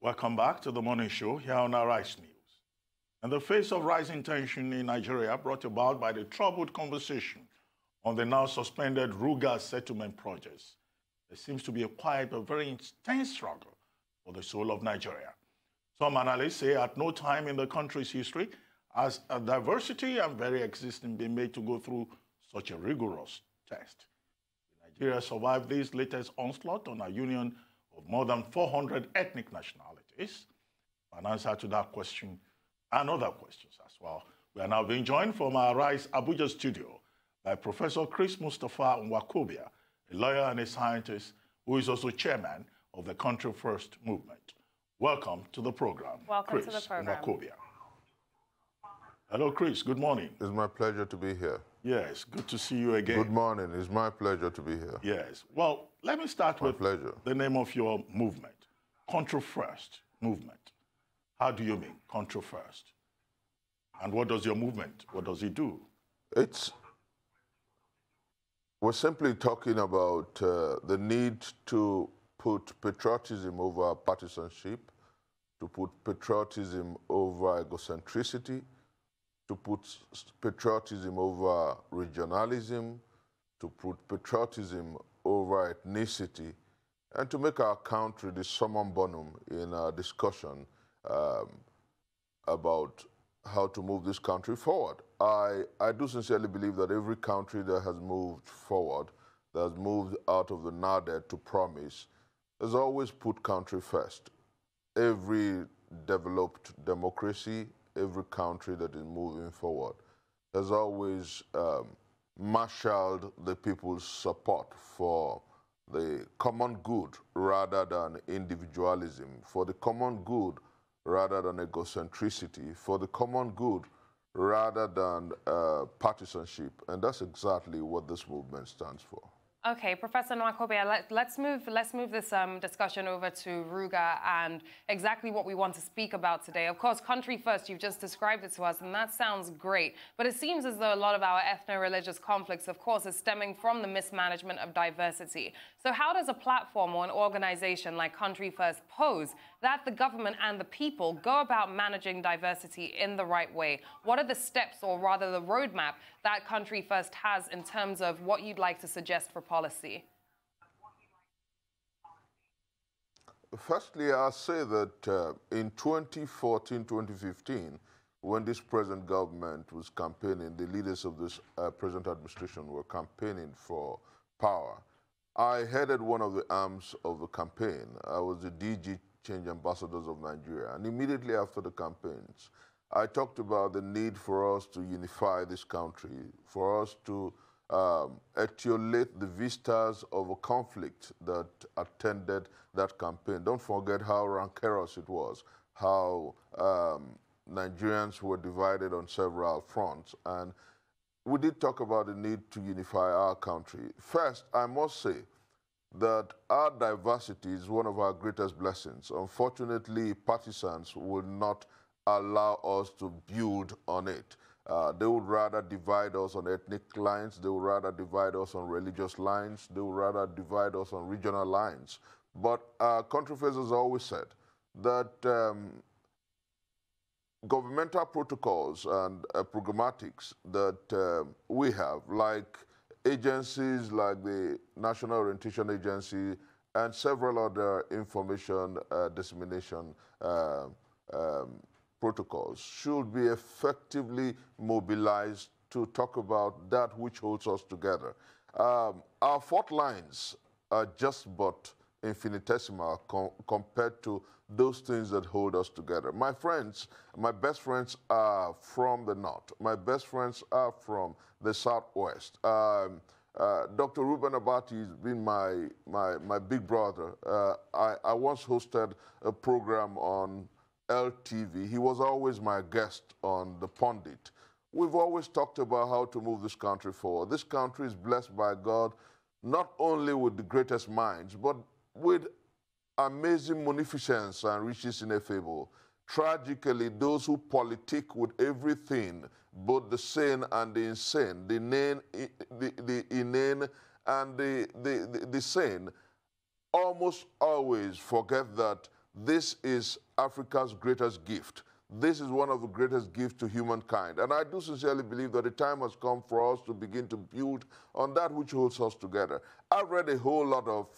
Welcome back to the morning show here on Arise News. In the face of rising tension in Nigeria brought about by the troubled conversation on the now suspended Ruga settlement projects, there seems to be a quiet but very intense struggle for the soul of Nigeria. Some analysts say at no time in the country's history has a diversity and very existence been made to go through such a rigorous test. Nigeria survived this latest onslaught on a union of more than 400 ethnic nationalities. An answer to that question and other questions as well. We are now being joined from our Rise Abuja studio by Professor Chris Nwaokobia, a lawyer and a scientist who is also chairman of the Country First movement. Welcome to the program, Welcome Chris to the program. Nwaokobia. Hello, Chris. Good morning. It's my pleasure to be here. Yes, good to see you again. Good morning. It's my pleasure to be here. Yes. Well, let me start with pleasure. The name of your movement, Country First movement. How do you mean, Country First? And what does your movement, what does it do? We're simply talking about the need to put patriotism over partisanship, to put patriotism over egocentricity, to put patriotism over regionalism, to put patriotism over ethnicity, and to make our country the summum bonum in our discussion about how to move this country forward. I do sincerely believe that every country that has moved forward, that has moved out of the nada to promise, has always put country first. Every developed democracy, every country that is moving forward has always marshaled the people's support for the common good rather than individualism, for the common good rather than egocentricity, for the common good rather than partisanship. And that's exactly what this movement stands for. Okay, Professor Nwaokobia, let's move this discussion over to Ruga and exactly what we want to speak about today. Of course, Country First, you've just described it to us, and that sounds great. But it seems as though a lot of our ethno-religious conflicts, of course, is stemming from the mismanagement of diversity. So how does a platform or an organization like Country First pose that the government and the people go about managing diversity in the right way? What are the steps, or rather the roadmap, that Country First has in terms of what you'd like to suggest for policy? Firstly, I'll say that in 2014, 2015, when this present government was campaigning, the leaders of this present administration were campaigning for power. I headed one of the arms of the campaign. I was the DG Change Ambassadors of Nigeria. And immediately after the campaigns, I talked about the need for us to unify this country, for us to etiolate the vistas of a conflict that attended that campaign. Don't forget how rancorous it was, how Nigerians were divided on several fronts. And we did talk about the need to unify our country. First, I must say that our diversity is one of our greatest blessings. Unfortunately, partisans will not allow us to build on it. They would rather divide us on ethnic lines. They would rather divide us on religious lines. They would rather divide us on regional lines. But Country First has always said that governmental protocols and programmatics that we have, like agencies like the National Orientation Agency and several other information dissemination protocols, should be effectively mobilized to talk about that which holds us together. Our fault lines are just but infinitesimal compared to those things that hold us together. My friends, my best friends are from the north. My best friends are from the southwest. Dr. Ruben Abati has been my big brother. I once hosted a program on LTV. He was always my guest on The Pundit. We've always talked about how to move this country forward. This country is blessed by God, not only with the greatest minds, but with amazing munificence and riches ineffable. Tragically, those who politic with everything, both the sane and the insane, the inane and the sane, almost always forget that this is Africa's greatest gift. This is one of the greatest gifts to humankind. And I do sincerely believe that the time has come for us to begin to build on that which holds us together. I've read a whole lot of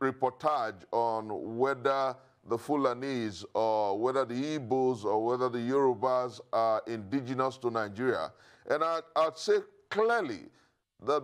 reportage on whether the Fulanis or whether the Igbos or whether the Yorubas are indigenous to Nigeria. And I'd say clearly that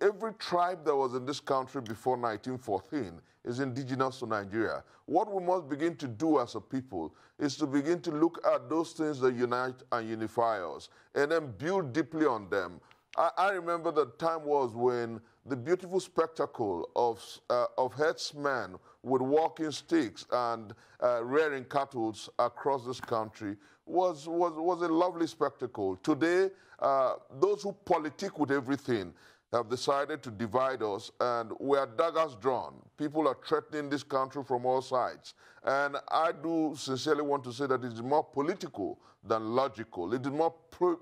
every tribe that was in this country before 1914 is indigenous to Nigeria. What we must begin to do as a people is to begin to look at those things that unite and unify us and then build deeply on them. I remember the time was when the beautiful spectacle of herdsmen with walking sticks and rearing cattle across this country was a lovely spectacle. Today, those who politic with everything have decided to divide us, and we are daggers drawn. People are threatening this country from all sides. And I do sincerely want to say that it is more political than logical. It is more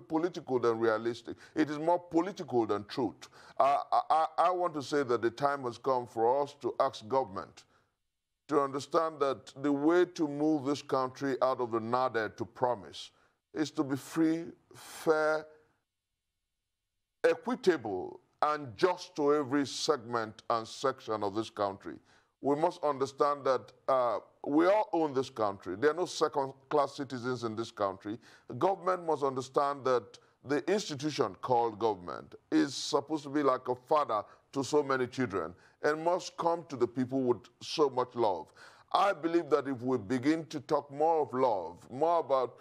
political than realistic. It is more political than truth. I want to say that the time has come for us to ask government to understand that the way to move this country out of the nada to promise is to be free, fair, equitable, and just to every segment and section of this country. We must understand that we all own this country. There are no second-class citizens in this country. The government must understand that the institution called government is supposed to be like a father to so many children and must come to the people with so much love. I believe that if we begin to talk more of love, more about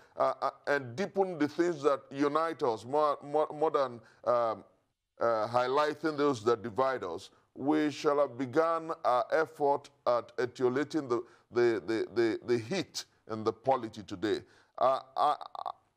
and deepen the things that unite us, more than highlighting those that divide us, we shall have begun our effort at etiolating the heat and the polity today.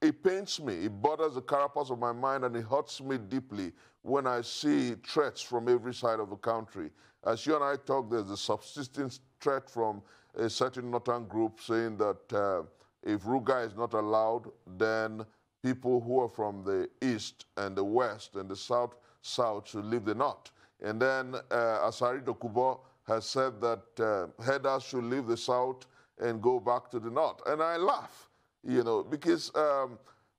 It pains me, it bothers the carapace of my mind, and it hurts me deeply when I see threats from every side of the country. As you and I talk, there's a subsisting threat from a certain northern group saying that if Ruga is not allowed, then people who are from the east and the west and the south should leave the north. And then Asari Dokubo has said that headers should leave the south and go back to the north. And I laugh, you know, because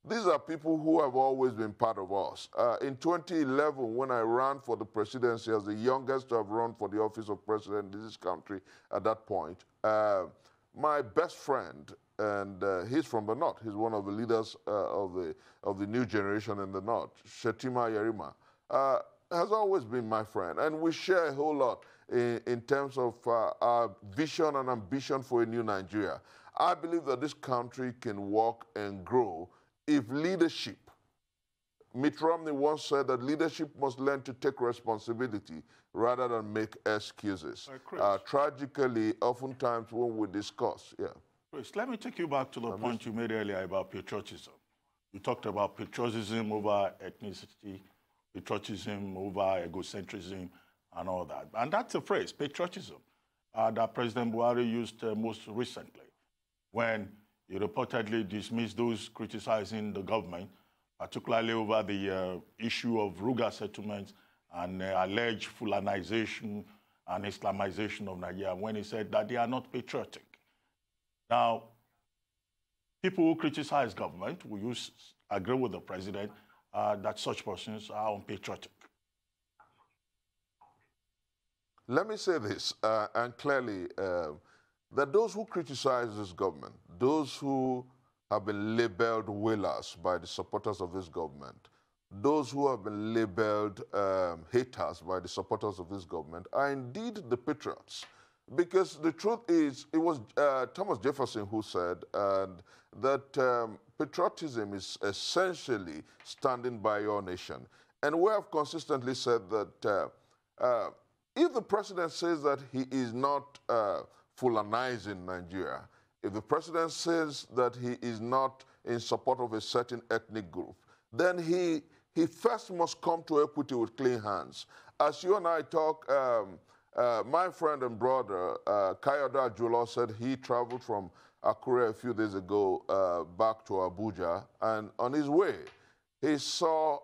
these are people who have always been part of us. In 2011, when I ran for the presidency as the youngest to have run for the office of president in this country at that point, my best friend, and he's from the north, he's one of the leaders of the new generation in the north, Shetima Yerima, has always been my friend. And we share a whole lot in terms of our vision and ambition for a new Nigeria. I believe that this country can walk and grow if leadership, Mitt Romney once said that leadership must learn to take responsibility rather than make excuses. Tragically, oftentimes when we discuss, Chris, let me take you back to the point you made earlier about patriotism. You talked about patriotism over ethnicity, patriotism over egocentrism, and all that. And that's a phrase, patriotism, that President Buhari used most recently when he reportedly dismissed those criticizing the government, particularly over the issue of Ruga settlements and alleged Fulanization and Islamization of Nigeria, when he said that they are not patriotic. Now, people who criticize government will agree with the president that such persons are unpatriotic. Let me say this, and clearly, that those who criticize this government, those who have been labeled whalers by the supporters of this government, those who have been labeled haters by the supporters of this government are indeed the patriots. Because the truth is, it was Thomas Jefferson who said that patriotism is essentially standing by your nation. And we have consistently said that if the president says that he is not Fulanizing Nigeria, if the president says that he is not in support of a certain ethnic group, then he first must come to equity with clean hands. As you and I talk, my friend and brother, Kayode Ajola, said he traveled from Akure a few days ago back to Abuja, and on his way, he saw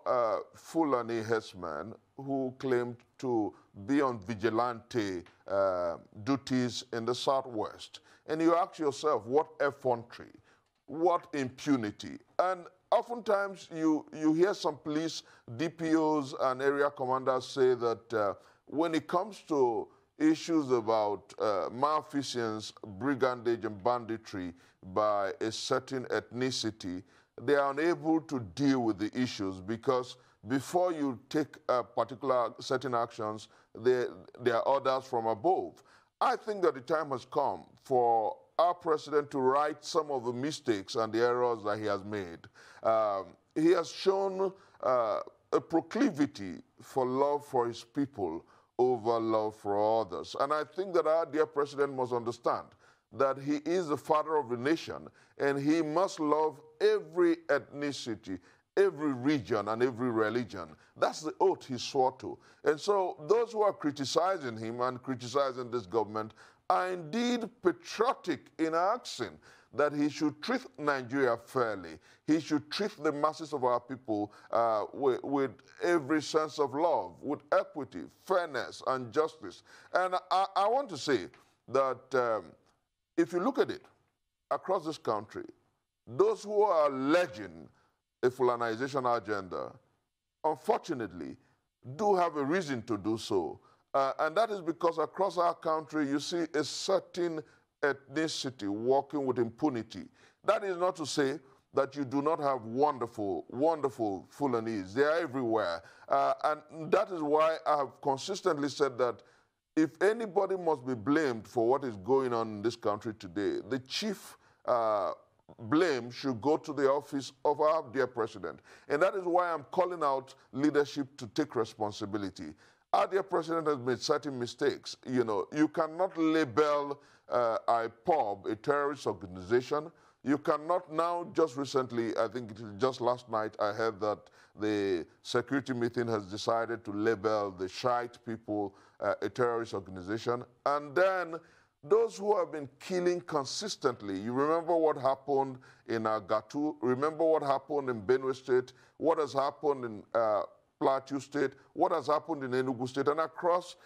Fulani herdsmen who claimed to be on vigilante duties in the Southwest. And you ask yourself, what effrontery, what impunity? And oftentimes you hear some police DPOs and area commanders say that when it comes to issues about malfeasance, brigandage, and banditry by a certain ethnicity, they are unable to deal with the issues because before you take particular certain actions, there are orders from above. I think that the time has come for our president to right some of the mistakes and the errors that he has made. He has shown a proclivity for love for his people over love for others. And I think that our dear president must understand that he is the father of the nation and he must love every ethnicity, every region, and every religion. That's the oath he swore to. And so those who are criticizing him and criticizing this government are indeed patriotic in asking that he should treat Nigeria fairly. He should treat the masses of our people with every sense of love, with equity, fairness, and justice. And I want to say that if you look at it across this country, those who are alleging a Fulanization agenda, unfortunately, do have a reason to do so. And that is because across our country, you see a certain ethnicity working with impunity. That is not to say that you do not have wonderful, wonderful Fulanese. They are everywhere. And that is why I have consistently said that if anybody must be blamed for what is going on in this country today, the chief blame should go to the office of our dear president. And that is why I'm calling out leadership to take responsibility. Our dear president has made certain mistakes. You know, you cannot label IPOB a terrorist organization. You cannot now, just recently, I think just last night, I heard that the security meeting has decided to label the Shiite people a terrorist organization. And then those who have been killing consistently, you remember what happened in Gatu, remember what happened in Benue State, what has happened in Plateau State, what has happened in Enugu State, and across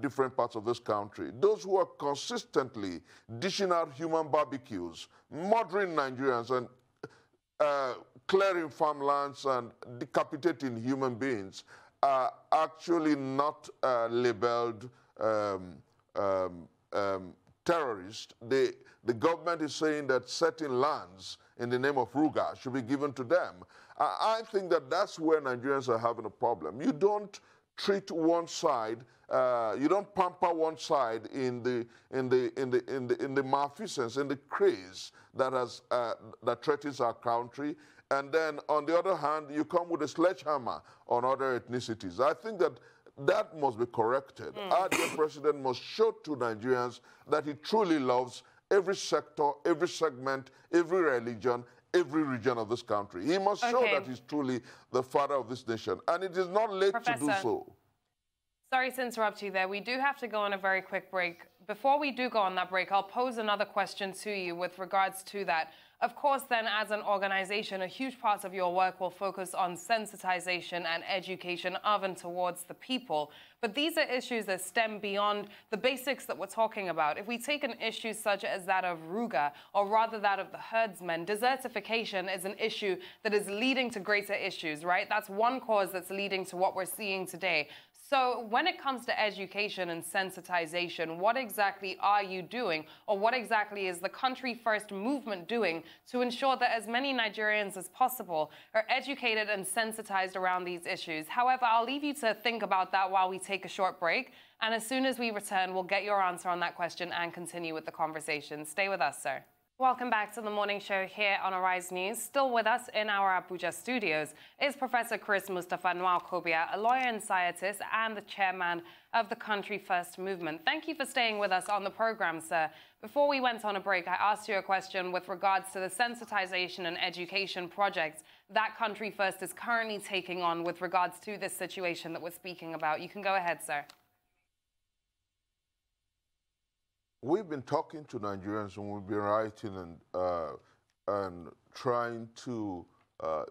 different parts of this country. Those who are consistently dishing out human barbecues, murdering Nigerians, and clearing farmlands and decapitating human beings are actually not labeled terrorists. The government is saying that certain lands in the name of Ruga should be given to them. I think that that's where Nigerians are having a problem. You don't treat one side, you don't pamper one side in the malfeasance, in the craze that threatens our country, and then on the other hand, you come with a sledgehammer on other ethnicities. I think that must be corrected. Our dear president must show to Nigerians that he truly loves every sector, every segment, every religion, every region of this country. He must show that he's truly the father of this nation, and it is not late to do so. Sorry to interrupt you there. We do have to go on a very quick break. Before we do go on that break, I'll pose another question to you with regards to that. Of course, then, as an organization, a huge part of your work will focus on sensitization and education of and towards the people. But these are issues that stem beyond the basics that we're talking about. If we take an issue such as that of Ruga, or rather that of the herdsmen, desertification is an issue that is leading to greater issues, right? That's one cause that's leading to what we're seeing today. So when it comes to education and sensitization, what exactly are you doing, or what exactly is the Country First movement doing to ensure that as many Nigerians as possible are educated and sensitized around these issues? However, I'll leave you to think about that while we take a short break. And as soon as we return, we'll get your answer on that question and continue with the conversation. Stay with us, sir. Welcome back to the morning show here on Arise News. Still with us in our Abuja studios is Professor Chris Nwaokobia, a lawyer and scientist and the chairman of the Country First movement. Thank you for staying with us on the program, sir. Before we went on a break, I asked you a question with regards to the sensitization and education projects that Country First is currently taking on with regards to this situation that we're speaking about. You can go ahead, sir. We've been talking to Nigerians and we've been writing and trying to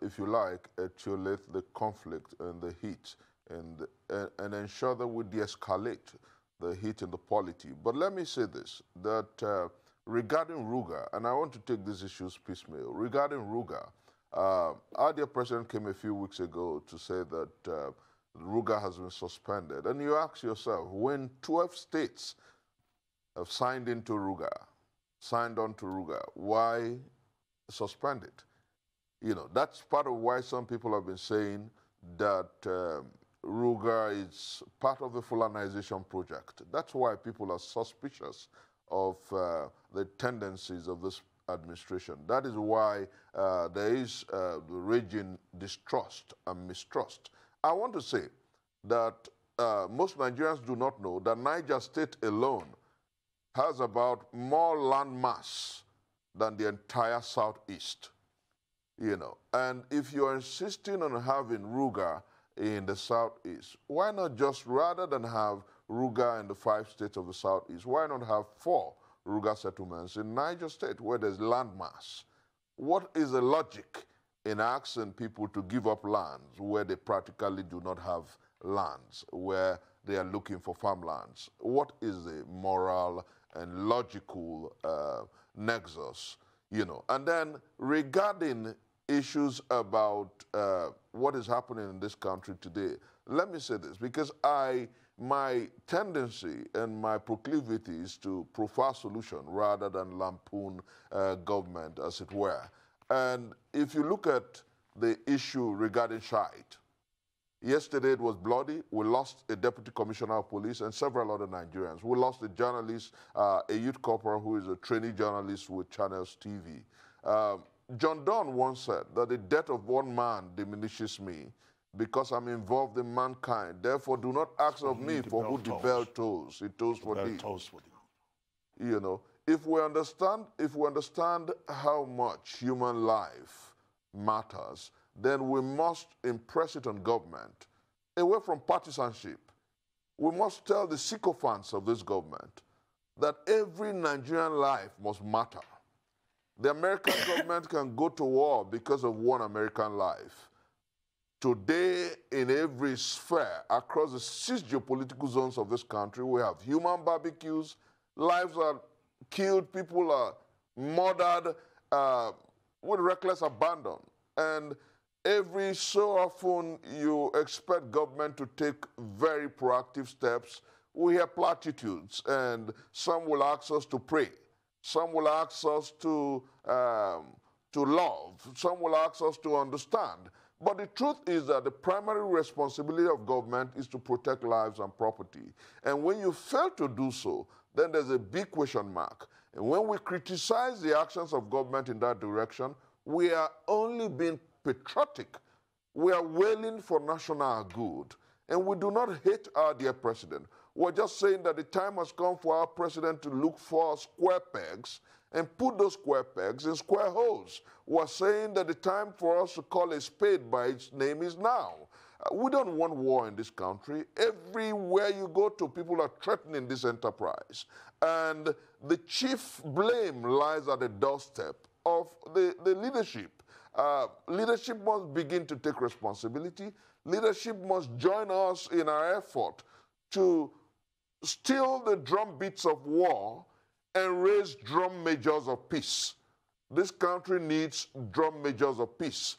if you like, escalate the conflict and the heat and ensure that we de-escalate the heat and the polity. But let me say this, that regarding Ruga, and I want to take these issues piecemeal, regarding Ruga, our dear president came a few weeks ago to say that Ruga has been suspended. And you ask yourself, when 12 states have signed on to Ruga, why suspend it? You know, that's part of why some people have been saying that Ruga is part of the Fulanization project. That's why people are suspicious of the tendencies of this administration. That is why there is the raging distrust and mistrust. I want to say that most Nigerians do not know that Niger State alone has about more land mass than the entire Southeast. You know, and if you're insisting on having Ruga in the Southeast, why not just, rather than have Ruga in the 5 states of the Southeast, why not have 4 Ruga settlements in Niger State where there's land mass? What is the logic in asking people to give up lands where they practically do not have lands, where they are looking for farmlands? What is the moral and logical nexus? You know, and then regarding issues about what is happening in this country today, let me say this, because my tendency and my proclivity is to prefer solution rather than lampoon government, as it were. And if you look at the issue regarding Shite, yesterday it was bloody. We lost a deputy commissioner of police and several other Nigerians. We lost a journalist, a youth corporal who is a trainee journalist with Channels TV. John Donne once said that the death of one man diminishes me because I'm involved in mankind. Therefore, do not ask of me for who the bell tolls. It tolls for thee. You know, if we understand how much human life matters, then we must impress it on government, away from partisanship. We must tell the sycophants of this government that every Nigerian life must matter. The American government can go to war because of one American life. Today, in every sphere, across the 6 geopolitical zones of this country, we have human barbecues, lives are killed, people are murdered with reckless abandon. And every so often you expect government to take very proactive steps. We hear platitudes, and some will ask us to pray. Some will ask us to love. Some will ask us to understand. But the truth is that the primary responsibility of government is to protect lives and property. And when you fail to do so, then there's a big question mark. And when we criticize the actions of government in that direction, we are only being patriotic. We are wailing for national good. And we do not hate our dear president. We're just saying that the time has come for our president to look for square pegs and put those square pegs in square holes. We're saying that the time for us to call a spade by its name is now. We don't want war in this country. Everywhere you go to, people are threatening this enterprise. And the chief blame lies at the doorstep of the leadership. Leadership must begin to take responsibility. Leadership must join us in our effort to still the drum beats of war and raise drum majors of peace. This country needs drum majors of peace.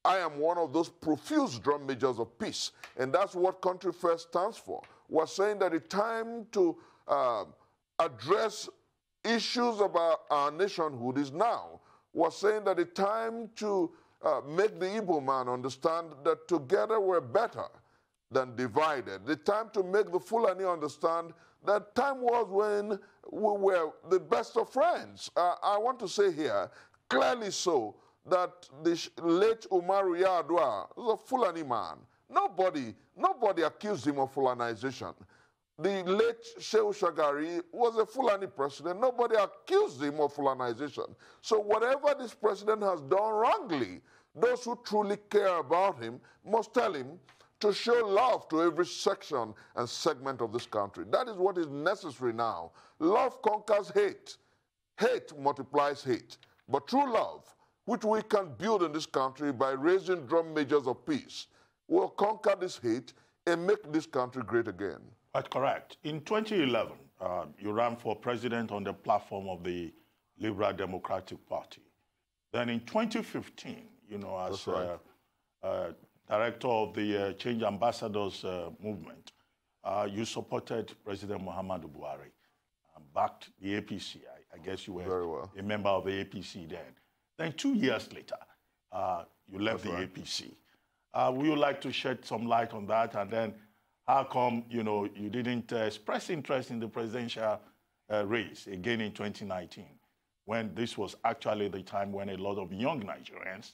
I am one of those profuse drum majors of peace, and that's what Country First stands for. We're saying that the time to address issues about our nationhood is now. We're saying that the time to make the Igbo man understand that together we're better than divided. The time to make the Fulani understand that time was when we were the best of friends. I want to say here, clearly so, that the late Umaru Yar'Adua was a Fulani man. Nobody accused him of Fulanization. The late Shehu Shagari was a Fulani president. Nobody accused him of Fulanization. So whatever this president has done wrongly, those who truly care about him must tell him to show love to every section and segment of this country. That is what is necessary now. Love conquers hate. Hate multiplies hate. But true love, which we can build in this country by raising drum majors of peace, will conquer this hate and make this country great again. That's correct. In 2011, you ran for president on the platform of the Liberal Democratic Party. Then in 2015, you know, as director of the Change Ambassadors movement, you supported President Muhammadu Buhari and backed the APC. I guess you were a member of the APC then. Then 2 years later, you left the APC. Would you like to shed some light on that? And then how come, you know, you didn't express interest in the presidential race again in 2019, when this was actually the time when a lot of young Nigerians,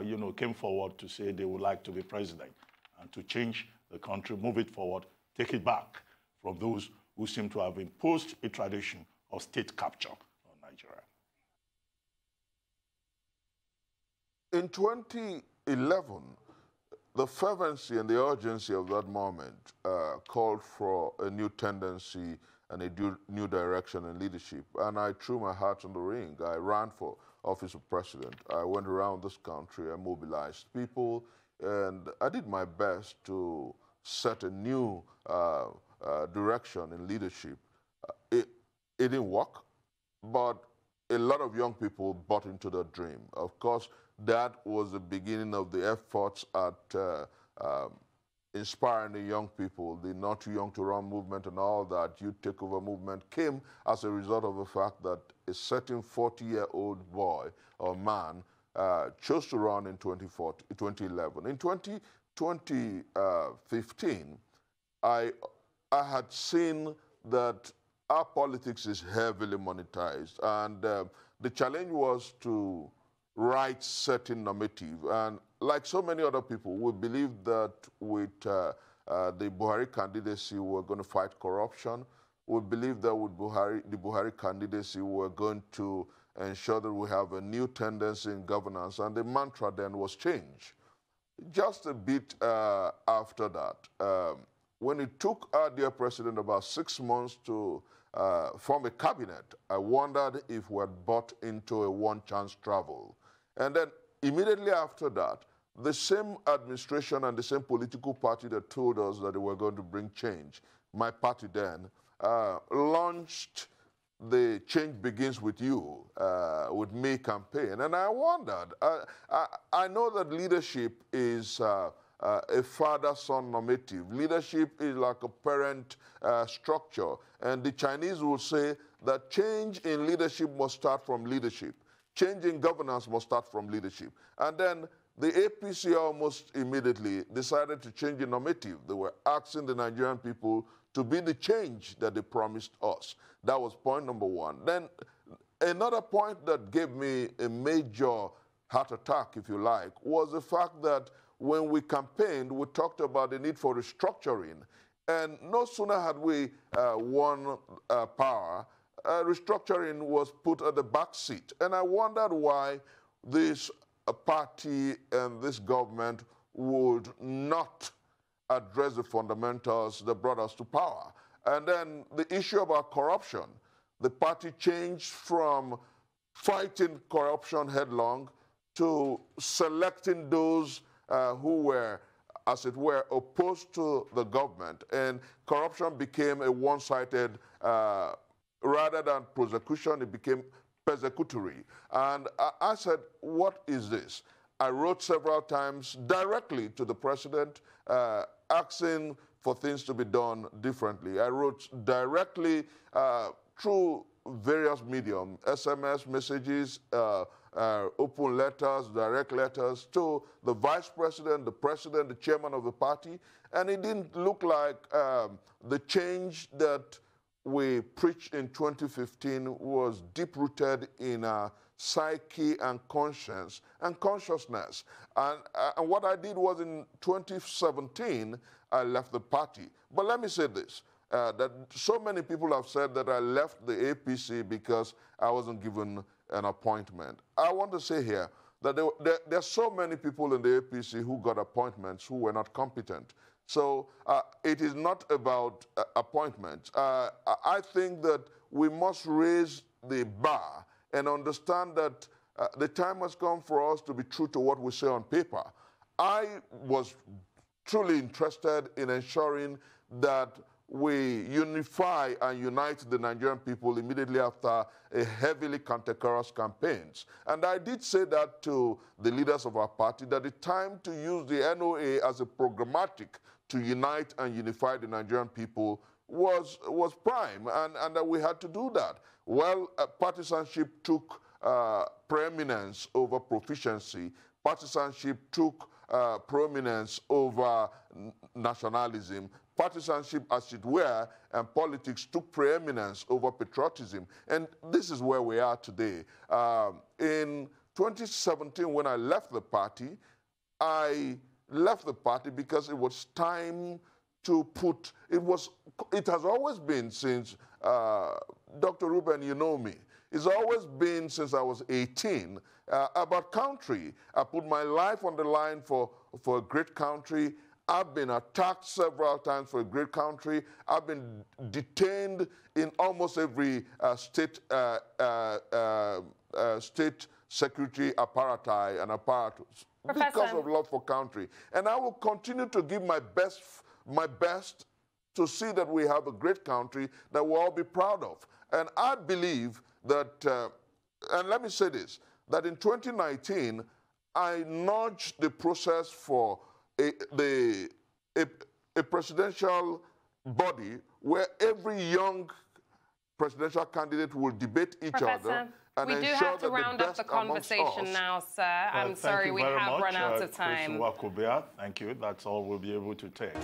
you know, came forward to say they would like to be president and to change the country, move it forward, take it back from those who seem to have imposed a tradition of state capture on Nigeria? In 2011, the fervency and the urgency of that moment called for a new tendency and a new direction in leadership. And I threw my hat in the ring. I ran for office of president. I went around this country, I mobilized people, and I did my best to set a new direction in leadership. It didn't work, but a lot of young people bought into the dream. Of course, that was the beginning of the efforts at inspiring the young people. The Not Too Young to Run movement and all that youth takeover movement came as a result of the fact that a certain 40-year-old boy or man chose to run in 2011. In 2015, I had seen that our politics is heavily monetized, and the challenge was to write certain normative. And like so many other people, we believe that with the Buhari candidacy, we're going to fight corruption. We believe that with the Buhari candidacy, we're going to ensure that we have a new tendency in governance. And the mantra then was change. Just a bit after that, when it took our dear president about 6 months to form a cabinet, I wondered if we had bought into a one-chance travel. And then immediately after that, the same administration and the same political party that told us that they were going to bring change, my party then, launched the Change Begins With You, with me campaign. And I wondered, I know that leadership is a father-son normative. Leadership is like a parent structure. And the Chinese will say that change in leadership must start from leadership. Change in governance must start from leadership. And then the APC almost immediately decided to change the normative. They were asking the Nigerian people to be the change that they promised us. That was point number one. Then another point that gave me a major heart attack, if you like, was the fact that when we campaigned, we talked about the need for restructuring. And no sooner had we won power, restructuring was put at the back seat. And I wondered why this party and this government would not address the fundamentals that brought us to power. And then the issue about corruption. The party changed from fighting corruption headlong to selecting those who were, as it were, opposed to the government. And corruption became a one-sided, rather than prosecution, it became persecutory. And I said, what is this? I wrote several times directly to the president, asking for things to be done differently. I wrote directly through various mediums, SMS messages, open letters, direct letters to the vice president, the chairman of the party, and it didn't look like the change that we preached in 2015 was deep-rooted in psyche and conscience and consciousness. And what I did was in 2017, I left the party. But let me say this, that so many people have said that I left the APC because I wasn't given an appointment. I want to say here that there are so many people in the APC who got appointments who were not competent. So it is not about appointments. I think that we must raise the bar and understand that the time has come for us to be true to what we say on paper. I was truly interested in ensuring that we unify and unite the Nigerian people immediately after a heavily cantankerous campaigns. And I did say that to the leaders of our party, that the time to use the NOA as a programmatic to unite and unify the Nigerian people was prime, and that we had to do that. Well, partisanship took preeminence over proficiency. Partisanship took prominence over nationalism. Partisanship, as it were, and politics took preeminence over patriotism. And this is where we are today. In 2017, when I left the party, I left the party because it was time to put, it has always been since, Dr. Ruben, you know me, it's always been since I was 18 about country. I put my life on the line for a great country. I've been attacked several times for a great country. I've been detained in almost every state security apparatus and apparatus because of love for country. And I will continue to give my best to see that we have a great country that we'll all be proud of. And I believe that, and let me say this, that in 2019, I nudged the process for a presidential body where every young presidential candidate will debate each other. And we do have to round up the conversation now, sir. I'm sorry, we have run out of time. Prof Chris Nwaokobia. Thank you. That's all we'll be able to take.